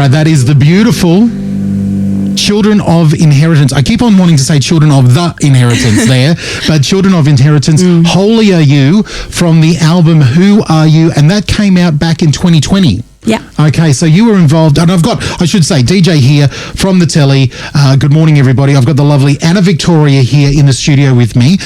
right, that is the beautiful Children of Inheritance. I keep on wanting to say Children of the Inheritance there, but Children of Inheritance, Holy Are You, from the album Who Are You? And that came out back in 2020. Yeah. Okay, so you were involved, and I should say, DJ here from the telly. Good morning, everybody. I've got the lovely Anna Victoria here in the studio with me,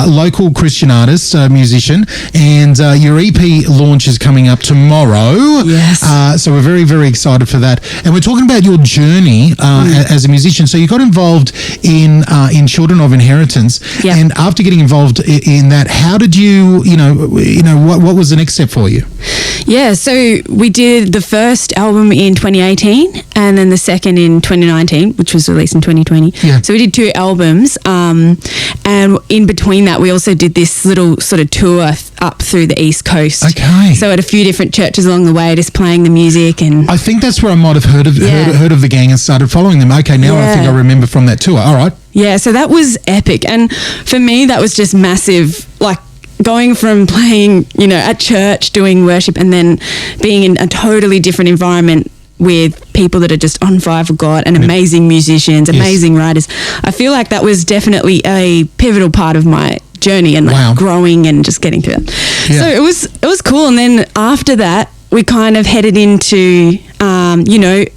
local Christian artist, musician, and your EP launch is coming up tomorrow. Yes. So we're very, very excited for that. And we're talking about your journey as a musician. So you got involved in Children of Inheritance, and after getting involved in that, how did you what was the next step for you? Yeah, so we did the first album in 2018 and then the second in 2019, which was released in 2020. Yeah. So we did 2 albums, and in between that we also did this little sort of tour up through the East Coast. Okay. So at a few different churches along the way, just playing the music. And I think that's where I might have heard of the gang and started following them. Okay, now I think I remember from that tour. All right. Yeah, so that was epic. And for me, that was just massive, like, going from playing, at church, doing worship, and then being in a totally different environment with people that are just on fire for God and amazing musicians, amazing writers. I feel like that was definitely a pivotal part of my journey and growing and just getting through it. Yeah. So it was cool. And then after that, we kind of headed into,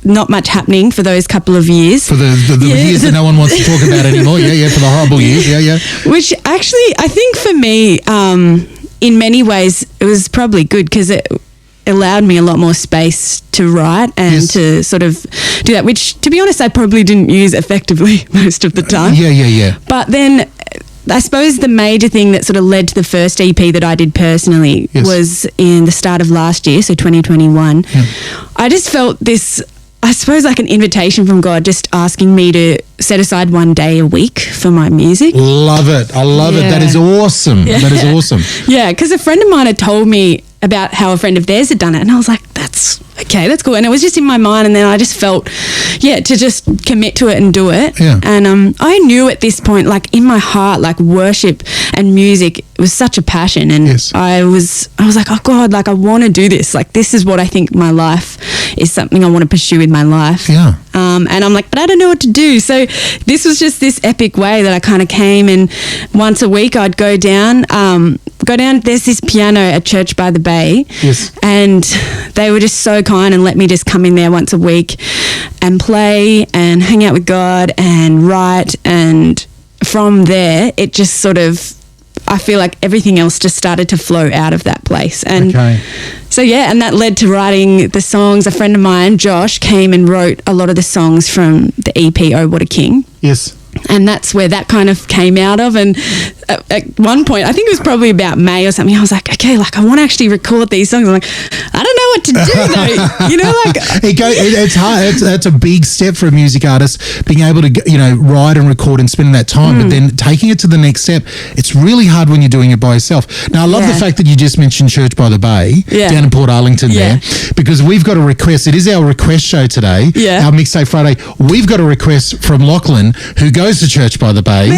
not much happening for those couple of years. For the years that no one wants to talk about anymore. Yeah, for the horrible years. Yeah. Which actually, I think for me, in many ways, it was probably good because it allowed me a lot more space to write and to sort of do that, which, to be honest, I probably didn't use effectively most of the time. Yeah. But then I suppose the major thing that sort of led to the first EP that I did personally was in the start of last year, so 2021. Yeah. I just felt this, I suppose, like an invitation from God, just asking me to set aside one day a week for my music. Love it. I love it. That is awesome. Yeah. That is awesome. Yeah, because a friend of mine had told me about how a friend of theirs had done it, and I was like, that's cool. And it was just in my mind, and then I just felt, to just commit to it and do it. Yeah. And I knew at this point, like in my heart, like worship and music was such a passion, and I was like, oh God, like I want to do this. Like this is what I think my life is, something I want to pursue in my life. Yeah. And I'm like, but I don't know what to do. So this was just this epic way that I kind of came, and once a week I'd go down. There's this piano at Church by the Bay. Yes. And they were just so kind and let me just come in there once a week and play and hang out with God and write. And from there, it just sort of, I feel like everything else just started to flow out of that place. And so, and that led to writing the songs. A friend of mine, Josh, came and wrote a lot of the songs from the EP, Oh What a King. Yes. And that's where that kind of came out of. And at one point, I think it was probably about May or something, I was like, okay, like I want to actually record these songs. I'm like, I don't know what to do though. It's hard. That's a big step for a music artist, being able to, write and record and spend that time. But then taking it to the next step, it's really hard when you're doing it by yourself. Now, I love the fact that you just mentioned Church by the Bay down in Port Arlington there, because we've got a request. It is our request show today, our Mixtape Friday. We've got a request from Lachlan, who goes to Church by the Bay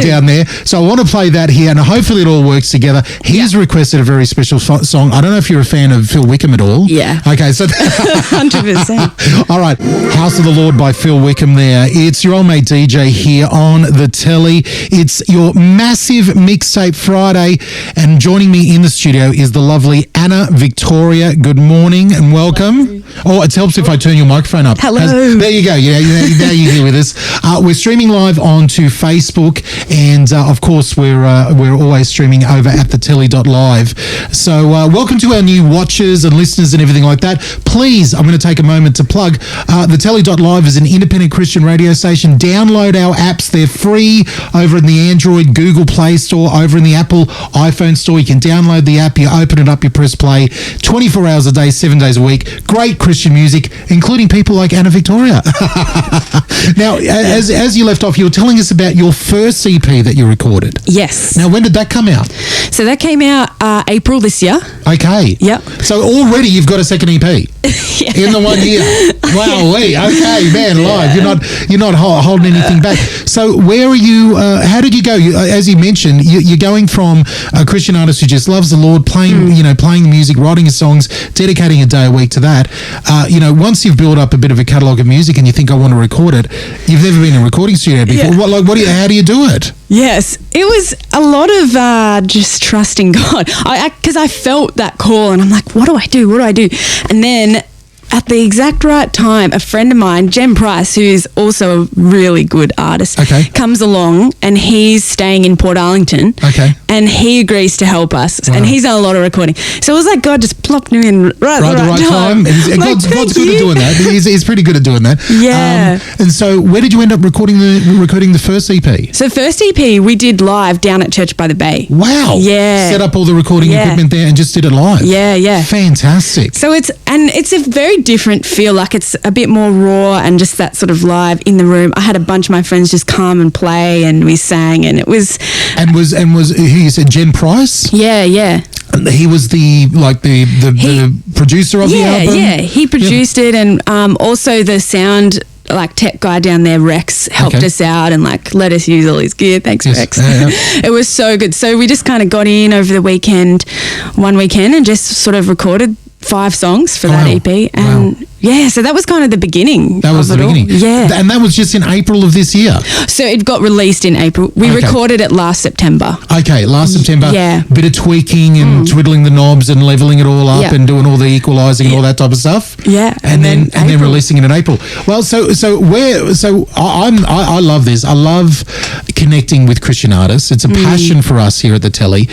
down there. So I want to play that here, and hopefully it all works together. He's requested a very special song. I don't know if you're a fan of Phil Wickham at all. Yeah. Okay, so 100%. All right, House of the Lord by Phil Wickham there. It's your old mate DJ here on the telly. It's your massive Mixtape Friday, and joining me in the studio is the lovely Anna Victoria. Good morning and welcome. Oh, it helps if I turn your microphone up. Hello. There you go. Yeah, now you're here with us. We're streaming live onto Facebook, and of course we're always streaming over at thetelly.live. So welcome to our new watchers and listeners and everything like that. Please, I'm going to take a moment to plug thetelly.live is an independent Christian radio station. Download our apps. They're free over in the Android Google Play Store, over in the Apple iPhone Store. You can download the app, you open it up, you press play, 24 hours a day, 7 days a week. Great Christian music, including people like Anna Victoria. Now, as you left off, you were telling us about your first EP that you recorded. Yes. Now, when did that come out? So that came out April this year. Okay. Yep. So already you've got a second EP in the 1 year. Wow. Okay, man, live. You're not holding anything back. So where are you? How did you go? As you mentioned, you're going from a Christian artist who just loves the Lord, playing the music, writing his songs, dedicating a day a week to that. Once you've built up a bit of a catalogue of music and you think I want to record it, you've never been in a recording studio before. Yeah. How do you do it? Yes, it was a lot of just trusting God. Because I felt that call, and I'm like, what do I do? What do I do? And then at the exact right time, a friend of mine, Jem Price, who's also a really good artist, comes along, and he's staying in Port Arlington. Okay. And he agrees to help us. Wow. And he's done a lot of recording. So it was like God just plopped me in right at the right time. God's good at doing that. He's pretty good at doing that. Yeah. And so where did you end up recording the first EP? So first EP we did live down at Church by the Bay. Wow. Yeah. Set up all the recording equipment there and just did it live. Yeah. Fantastic. So it's a very different feel. Like it's a bit more raw and just that sort of live in the room. I had a bunch of my friends just come and play, and we sang, and it was. And was who you said, Jen Price? Yeah. He was the producer of the album. Yeah. He produced it, and also the sound tech guy down there, Rex, helped us out and let us use all his gear. Thanks, Rex. It was so good. So we just kind of got in over the one weekend, and just sort of recorded 5 songs for that EP. And so that was kind of the beginning. That was the beginning. Yeah. And that was just in April of this year. So it got released in April. We recorded it last September. Okay, last September. Yeah. Bit of tweaking and twiddling the knobs and leveling it all up and doing all the equalizing and all that type of stuff. Yeah. And then releasing it in April. Well, I love this. I love connecting with Christian artists. It's a passion for us here at the Telly.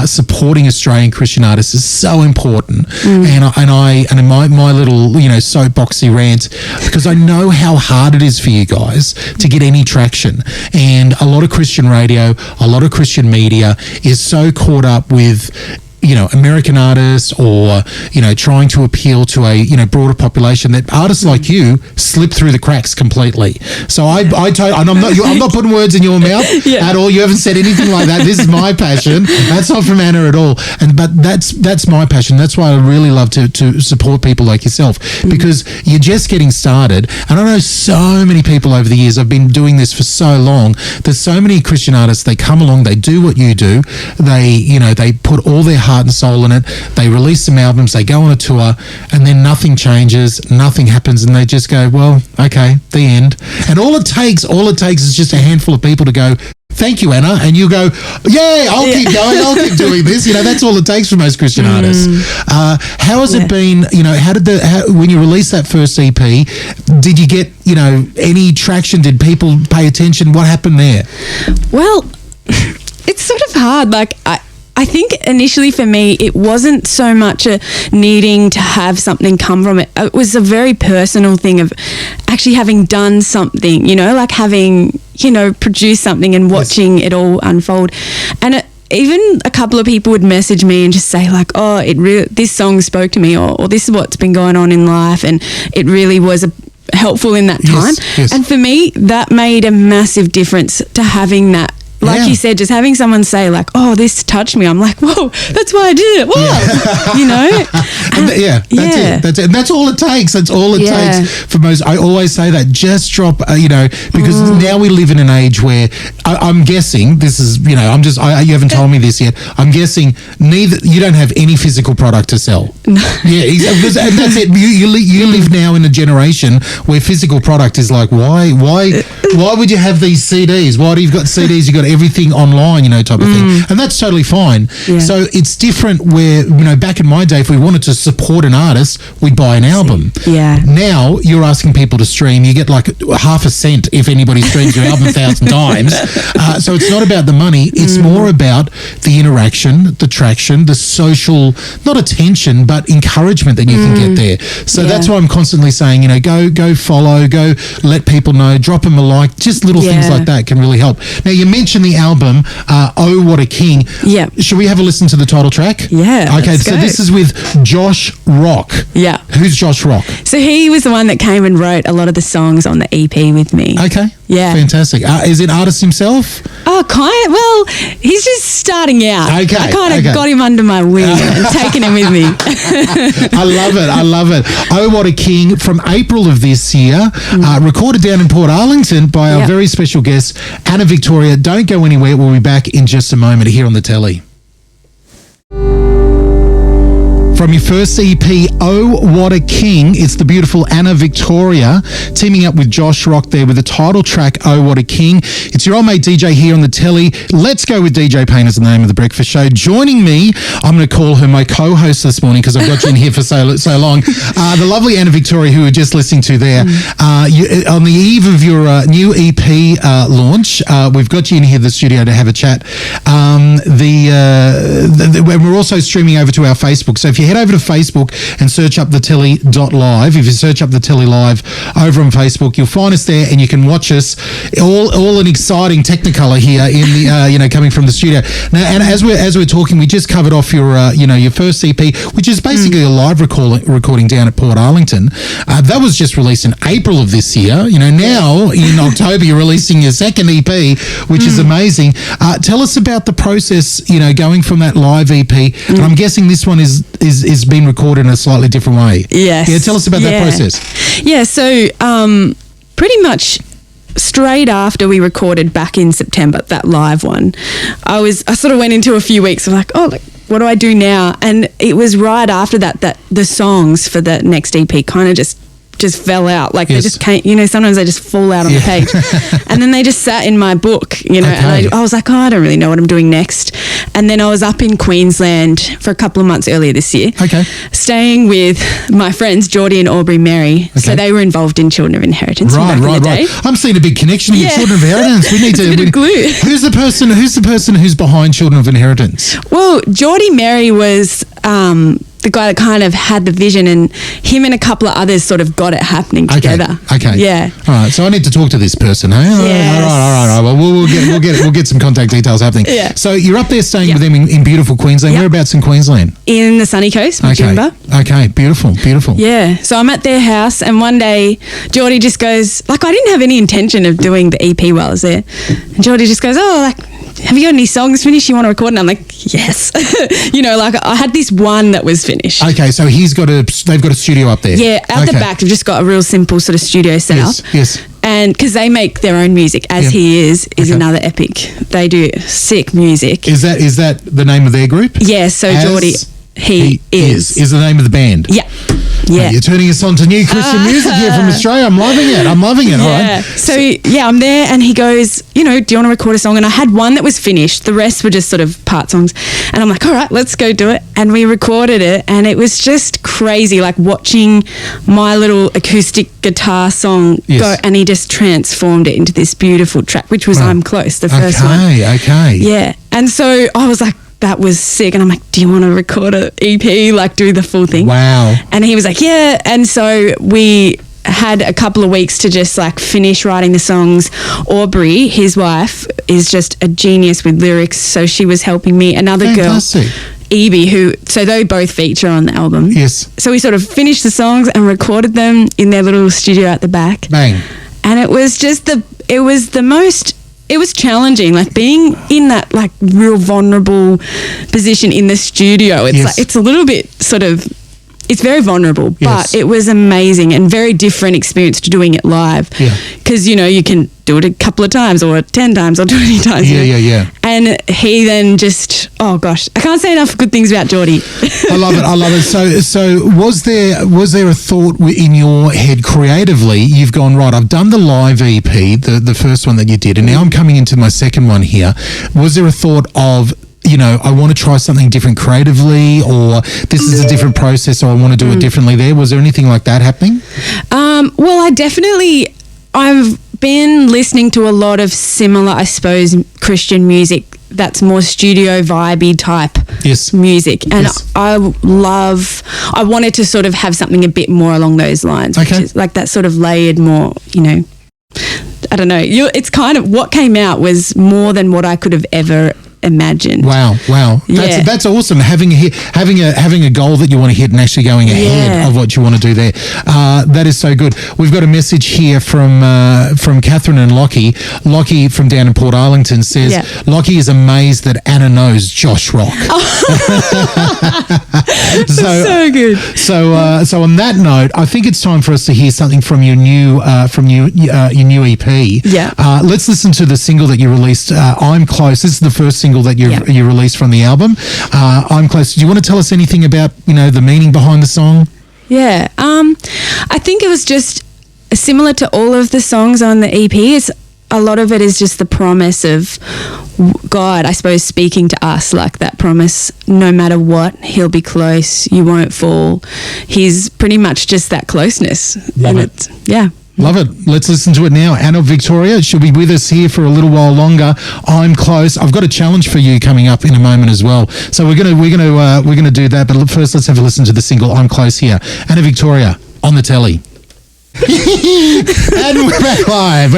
Supporting Australian Christian artists is so important. And my little, soapboxy rant, because I know how hard it is for you guys to get any traction. And a lot of Christian radio, a lot of Christian media is so caught up with American artists or, trying to appeal to a, broader population, that artists like you slip through the cracks completely. So and I'm not putting words in your mouth at all. You haven't said anything like that. This is my passion. That's not from Anna at all. But that's my passion. That's why I really love to support people like yourself, because you're just getting started. And I know so many people over the years, I've been doing this for so long, there's so many Christian artists, they come along, they do what you do. They put all their heart and soul in it. They release some albums, they go on a tour, and then nothing changes, nothing happens, and they just go, well, okay, the end. And all it takes is just a handful of people to go, thank you, Anna, and you go, I'll keep going, I'll keep doing this. That's all it takes for most Christian artists. How has it been? When you released that first EP, did you get any traction? Did people pay attention? What happened there? Well, it's sort of hard. I think initially for me, it wasn't so much a needing to have something come from it. It was a very personal thing of actually having done something, having, produced something and watching it all unfold. And even a couple of people would message me and just say this song spoke to me, or this is what's been going on in life, and it really was helpful in that time. Yes. And for me, that made a massive difference to having that. Like you said, just having someone say this touched me. I'm like, whoa, that's why I did it. Whoa, That's it. And that's all it takes. That's all it takes for most. I always say that. Just drop, because now we live in an age where I'm guessing this is, you haven't told me this yet. I'm guessing you don't have any physical product to sell. No. Yeah, and that's it. You live now in a generation where physical product is like, why would you have these CDs? Why do you've got CDs? You've got everything online, type of thing. And that's totally fine. Yeah. So it's different where, back in my day, if we wanted to support an artist, we'd buy an album. Yeah. Now you're asking people to stream. You get half a cent if anybody streams your album 1,000 times. So it's not about the money. It's more about the interaction, the traction, the social, not attention, but encouragement that you can get there. So that's why I'm constantly saying, go follow, go let people know, drop them a like, just little things like that can really help. Now, you mentioned the album, Oh What a King. Yeah. Should we have a listen to the title track? Yeah. Okay, so this is with Josh Rock. Yeah. Who's Josh Rock? So he was the one that came and wrote a lot of the songs on the EP with me. Okay. Yeah. Fantastic. Is it artist himself? Oh, kind of. Well, he's just starting out. Okay. I kind of got him under my wing and taken him with me. I love it. I love it. Oh, What a King from April of this year, recorded down in Port Arlington by our very special guest, Anna Victoria. Don't go anywhere. We'll be back in just a moment here on the telly. From your first EP, Oh What a King, it's the beautiful Anna Victoria teaming up with Josh Rock there with the title track, Oh What a King. It's your old mate DJ here on the telly. Let's go with DJ Paine as the name of the breakfast show. Joining me, I'm going to call her my co-host this morning because I've got you in here for so long. The lovely Anna Victoria, who we're just listening to there. On the eve of your new EP launch, we've got you in here in the studio to have a chat. We're also streaming over to our Facebook. So if you head over to Facebook and search up the telly.live, if you search up the telly live over on Facebook, you'll find us there and you can watch us all an exciting Technicolor here in the coming from the studio. Now, and as we're talking, we just covered off your your first EP, which is basically a live recording down at Port Arlington. That was just released in April of this year. Now in October you're releasing your second EP, which is amazing. Tell us about the process, going from that live EP. And I'm guessing this one is being recorded in a slightly different way. Yes. Yeah, tell us about that process. Yeah, so pretty much straight after we recorded back in September, that live one, I sort of went into a few weeks of like, what do I do now? And it was right after that the songs for the next EP kind of just fell out. Like they just can't, sometimes they just fall out on the page. And then they just sat in my book, and I was like, I don't really know what I'm doing next. And then I was up in Queensland for a couple of months earlier this year, staying with my friends Geordie and Aubrey Mary. Okay. So they were involved in Children of Inheritance back in the day. I'm seeing a big connection with Children of Inheritance. We need to. It's a bit of glue. Who's the person who's behind Children of Inheritance? Well, Geordie Mary was the guy that kind of had the vision, and him and a couple of others sort of got it happening together. Okay. Yeah. All right. So I need to talk to this person. Hey? Yes. All right. Well, we'll get some contact details happening. Yeah. So you're up there staying with them in beautiful Queensland. Yep. Whereabouts in Queensland? In the sunny coast, Majumba. Okay. Beautiful. Yeah. So I'm at their house, and one day Geordie just goes, I didn't have any intention of doing the EP while I was there. And Geordie just goes, have you got any songs finished you want to record? And I'm like, yes. I had this one that was finished. Okay, so they've got a studio up there. Yeah, at the back, they've just got a real simple sort of studio set up. Yes. And because they make their own music, As He Is another epic. They do sick music. Is that the name of their group? Yeah, so Geordie, He Is the name of the band. Yeah. Yeah. You're turning us on to new Christian music here from Australia. I'm loving it. Yeah. All right. So I'm there, and he goes, do you want to record a song? And I had one that was finished. The rest were just sort of part songs. And I'm like, all right, let's go do it. And we recorded it, and it was just crazy, like watching my little acoustic guitar song go, and he just transformed it into this beautiful track, which was I'm Close, the first one. Okay. Yeah. And so I was like, that was sick. And I'm like, do you want to record an EP, like do the full thing? Wow. And he was like, yeah. And so we had a couple of weeks to just like finish writing the songs. Aubrey, his wife, is just a genius with lyrics, so she was helping me. Another Fantastic. girl, Evie, so they both feature on the album. Yes. So we sort of finished the songs and recorded them in their little studio at the back. Bang. And it was just it was challenging, like being in that like real vulnerable position in the studio. It's like, it's a little bit sort of, it's very vulnerable, but it was amazing and very different experience to doing it live. Yeah. Because, you can do it a couple of times or 10 times or 20 times. Yeah. And he then just, oh gosh, I can't say enough good things about Geordie. I love it. So was there a thought in your head creatively? You've gone, right, I've done the live EP, the first one that you did, and now I'm coming into my second one here. Was there a thought of, I want to try something different creatively, or this is a different process, or I want to do it differently there? Was there anything like that happening? Well, I've been listening to a lot of similar, I suppose, Christian music that's more studio vibey type music. And I wanted to sort of have something a bit more along those lines, which is like that sort of layered more, I don't know. It's kind of, what came out was more than what I could have ever imagined. Wow. Yeah. That's awesome. Having a goal that you want to hit and actually going ahead of what you want to do there. That is so good. We've got a message here from Catherine and Lockie. Lockie from down in Port Arlington says, Lockie is amazed that Anna knows Josh Rock. So good. So on that note, I think it's time for us to hear something from your new EP. Yeah. Let's listen to the single that you released. I'm Close. This is the first single that you released from the album. I'm Close. Do you want to tell us anything about the meaning behind the song? Yeah. I think it was just similar to all of the songs on the EP. A lot of it is just the promise of God, I suppose, speaking to us, like that promise, no matter what, he'll be close, you won't fall. He's pretty much just that closeness. Love it. Yeah. Love it. Let's listen to it now. Anna Victoria, she'll be with us here for a little while longer. I'm Close. I've got a challenge for you coming up in a moment as well. So we're gonna do that. But first, let's have a listen to the single I'm Close here. Anna Victoria on the telly. And we're back live,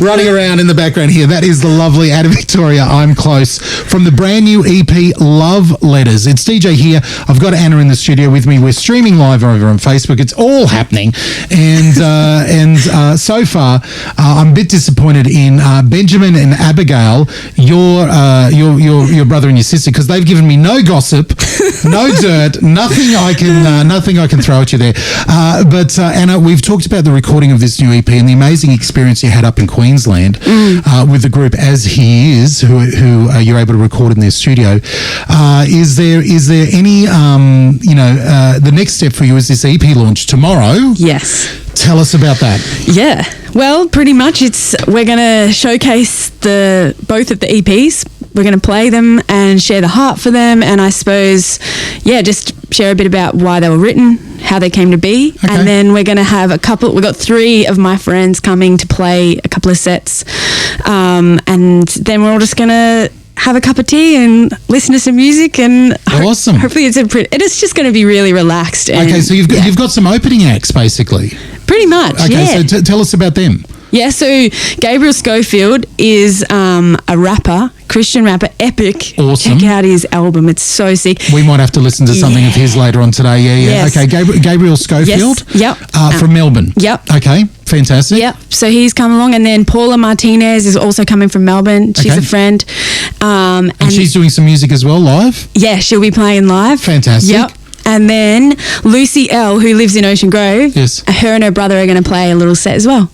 running around in the background here. That is the lovely Anna Victoria, I'm Close, from the brand new EP Love Letters. It's DJ here. I've got Anna in the studio with me. We're streaming live over on Facebook. It's all happening, and so far I'm a bit disappointed in Benjamin and Abigail, your brother and your sister, because they've given me no gossip, no dirt, nothing I can throw at you there. But Anna, we've talked about the recording of this new EP and the amazing experience you had up in Queensland with the group As He Is, who you're able to record in their studio. Is there any the next step for you is this EP launch tomorrow? Yes. Tell us about that. Yeah. Well, pretty much we're going to showcase both of the EPs. We're going to play them and share the heart for them, and I suppose, just share a bit about why they were written, how they came to be, and then we're going to have we've got 3 of my friends coming to play a couple of sets, and then we're all just going to have a cup of tea and listen to some music, and awesome. Hopefully it is just going to be really relaxed. And, so you've got some opening acts basically. Pretty much. Okay, so tell us about them. Yeah, so Gabriel Schofield is a rapper, Christian rapper, epic. Awesome. Check out his album, it's so sick. We might have to listen to something of his later on today. Yes. Okay, Gabriel Schofield. Yes. Yep. From Melbourne. Yep. Okay, fantastic. Yep. So he's come along, and then Paula Martinez is also coming from Melbourne. She's a friend. And she's doing some music as well, live? Yeah, she'll be playing live. Fantastic. Yep. And then Lucy L, who lives in Ocean Grove, her and her brother are going to play a little set as well.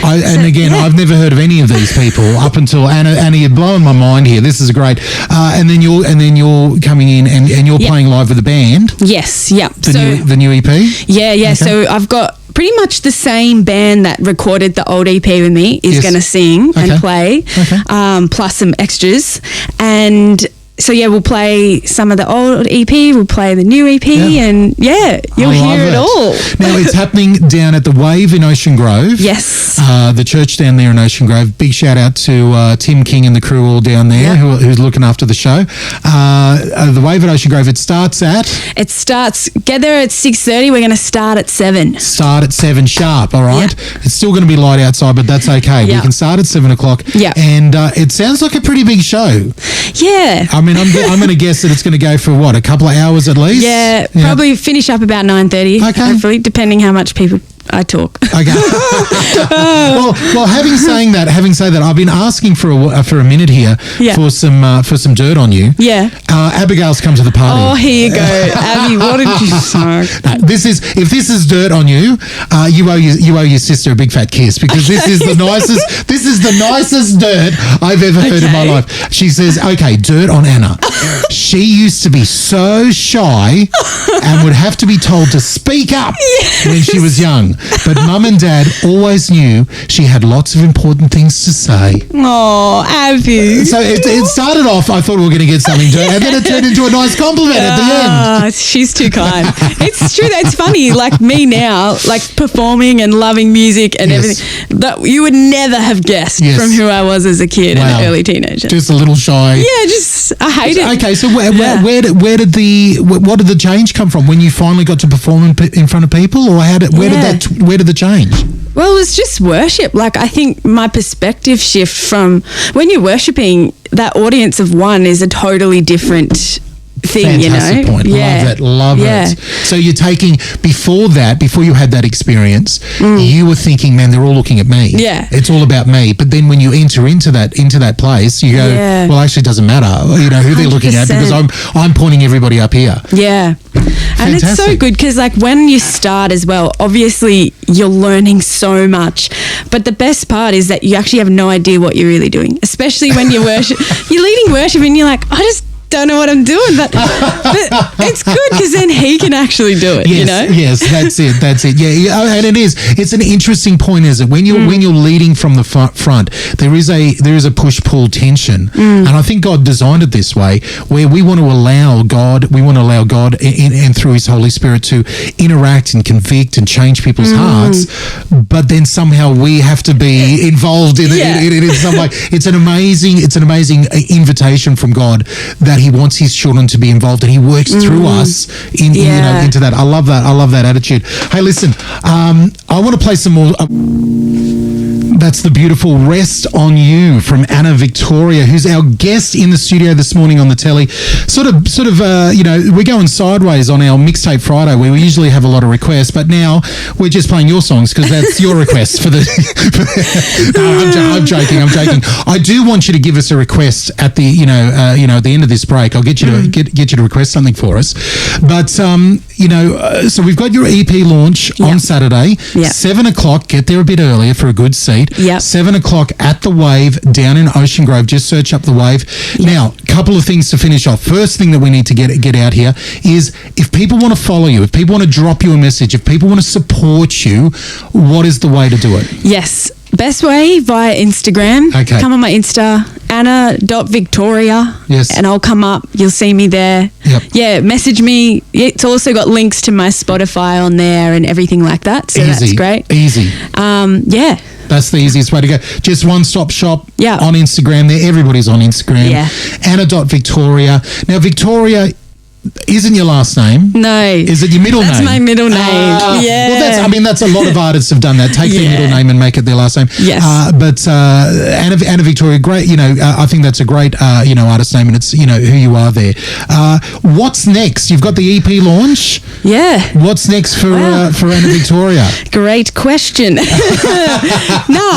I've never heard of any of these people up until Anna. You're blowing my mind here. This is great. And then you're coming in and you're playing live with the band. Yes. Yep. The new EP. Yeah. Okay. So I've got pretty much the same band that recorded the old EP with me is going to sing and play, plus some extras. And so we'll play some of the old EP, we'll play the new EP, and you'll hear it all. Now it's happening down at the Wave in Ocean Grove. Yes. The church down there in Ocean Grove. Big shout out to Tim King and the crew all down there who's looking after the show. The Wave at Ocean Grove, it starts, get there at 6:30, we're going to start at 7. Start at 7 sharp, all right? Yeah. It's still going to be light outside, but that's okay. We can start at 7 o'clock. Yeah. And it sounds like a pretty big show. Yeah. I mean, I'm going to guess that it's going to go for a couple of hours at least. Yeah, probably finish up about 9:30. Okay. Hopefully, depending how much people I talk. Okay. well, having said that, I've been asking for a minute here for some dirt on you. Yeah. Abigail's come to the party. Oh, here you go, Abby. What did you say? If this is dirt on you, you owe your sister a big fat kiss, because this is the nicest. This is the nicest dirt I've ever heard in my life. She says, "Okay, dirt on Anna. She used to be so shy and would have to be told to speak up when she was young. But Mum and Dad always knew she had lots of important things to say." Oh, Abby. So it started off, I thought we were going to get something dirt, and then it turned into a nice compliment at the end. She's too kind. It's true. It's funny. Like me now, like performing and loving music and everything, that you would never have guessed from who I was as a kid and an early teenager. Just a little shy. Yeah, I hate it. Okay, so what did the change come from when you finally got to perform in front of people, or where did the change? Well, it was just worship. Like, I think my perspective shift from when you're worshiping, that audience of one is a totally different thing, Fantastic you know? point. Love it. So you're taking, before you had that experience, you were thinking, man, they're all looking at me. Yeah. It's all about me. But then when you enter into that place, you go, well, actually, it doesn't matter, you know, who they're looking at, because I'm pointing everybody up here. Yeah. And it's so good because, like, when you start as well, obviously you're learning so much. But the best part is that you actually have no idea what you're really doing, especially when you're leading worship and you're like, I just don't know what I'm doing, but it's good because then he can actually do it. Yes, you know. Yes, that's it. Yeah, and it is. It's an interesting point, is it? When you're leading from the front, there is a push-pull tension, and I think God designed it this way, where we want to allow God, and through His Holy Spirit to interact and convict and change people's hearts, but then somehow we have to be involved in it in some way. It's an amazing invitation from God that He wants His children to be involved, and He works through us into that. I love that attitude. Hey, listen, I want to play some more. That's the beautiful Rest on You from Anna Victoria, who's our guest in the studio this morning on the telly. Sort of, we're going sideways on our Mixtape Friday, where we usually have a lot of requests, but now we're just playing your songs because that's your requests for the. No, I'm joking. I do want you to give us a request at the, at the end of this break. I'll get you to get you to request something for us, but so we've got your EP launch on Saturday, 7:00. Get there a bit earlier for a good seat. 7:00 at the Wave down in Ocean Grove. Just search up the Wave. Now, a couple of things to finish off. First thing that we need to get out here is, if people want to follow you, if people want to drop you a message, if people want to support you, what is the way to do it? Yes. Best way via Instagram. Okay. Come on my Insta, anna.victoria. Yes. And I'll come up. You'll see me there. Yep. Yeah, message me. It's also got links to my Spotify on there and everything like that. So that's great. Easy. Yeah. That's the easiest way to go. Just one-stop shop on Instagram there. Everybody's on Instagram. Yeah. Anna.Victoria. Now, Victoria isn't your last name. No. Is it your middle name? That's my middle name. Yeah. Well, that's a lot of artists have done that. Take their middle name and make it their last name. Yes. But Anna Victoria, great. I think that's a great artist name, and it's who you are there. What's next? You've got the EP launch. Yeah. What's next for Anna Victoria? Great question. No,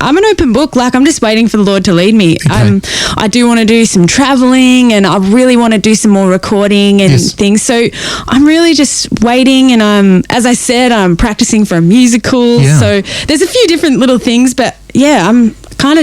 I'm an open book. Like, I'm just waiting for the Lord to lead me. Okay. I do want to do some traveling, and I really want to do some more recording and things. So I'm really just waiting, and as I said, I'm practicing for a musical. Yeah. So there's a few different little things, but yeah, I'm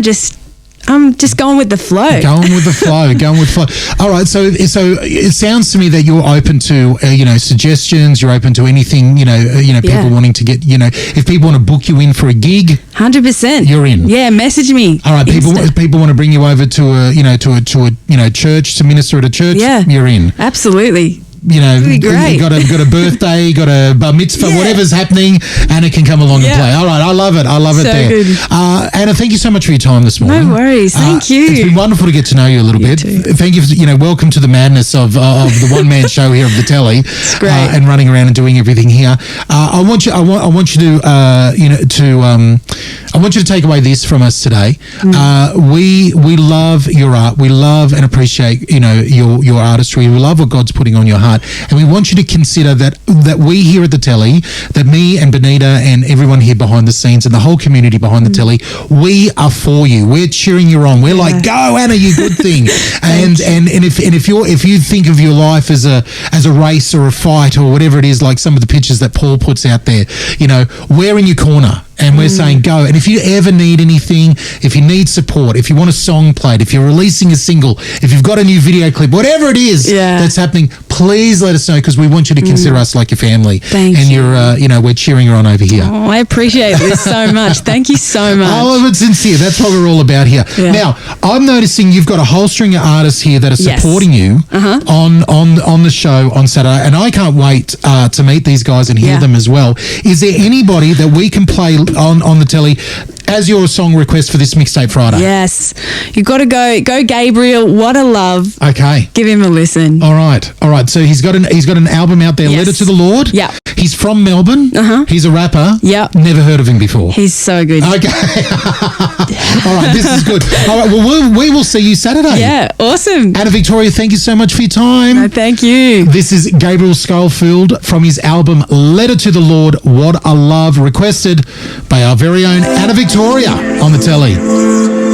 just going with the flow. Going with the flow. All right. So it sounds to me that you're open to, suggestions. You're open to anything, people wanting to get, if people want to book you in for a gig. 100%. You're in. Yeah. Message me. All right. People want to bring you over to a church, to minister at a church. Yeah. You're in. Absolutely. You got a birthday, got a bar mitzvah, whatever's happening, Anna can come along and play. All right, I love it So there. good. Anna, thank you so much for your time this morning. No worries, thank you. It's been wonderful to get to know you a little bit. Too. Thank you for, welcome to the madness of the one man show here of the telly. It's great. And running around and doing everything here. I want you to take away this from us today. We love your art. We love and appreciate your artistry. We love what God's putting on your heart. And we want you to consider that we here at the telly, that me and Benita and everyone here behind the scenes and the whole community behind the telly, we are for you. We're cheering you on. We're like, go Anna, you good thing. and if you think of your life as a race or a fight or whatever it is, like some of the pictures that Paul puts out there, we're in your corner. And we're saying go. And if you ever need anything, if you need support, if you want a song played, if you're releasing a single, if you've got a new video clip, whatever it is that's happening, please let us know, because we want you to consider us like your family. Thank you. And you're, we're cheering you on over here. Oh, I appreciate this so much. Thank you so much. Oh, it's sincere. That's what we're all about here. Yeah. Now, I'm noticing you've got a whole string of artists here that are supporting you on the show on Saturday, and I can't wait to meet these guys and hear them as well. Is there anybody that we can play on the telly as your song request for this Mixtape Friday. Yes. You've got to go Gabriel. What a love. Okay. Give him a listen. All right. So he's got an album out there, Yes. Letter to the Lord. Yeah. He's from Melbourne. He's a rapper. Yeah. Never heard of him before. He's so good. Okay. All right. This is good. All right. Well, we will see you Saturday. Yeah. Awesome. Anna Victoria, thank you so much for your time. No, thank you. This is Gabriel Schofield from his album Letter to the Lord, What a Love, requested by our very own Anna Victoria on the telly.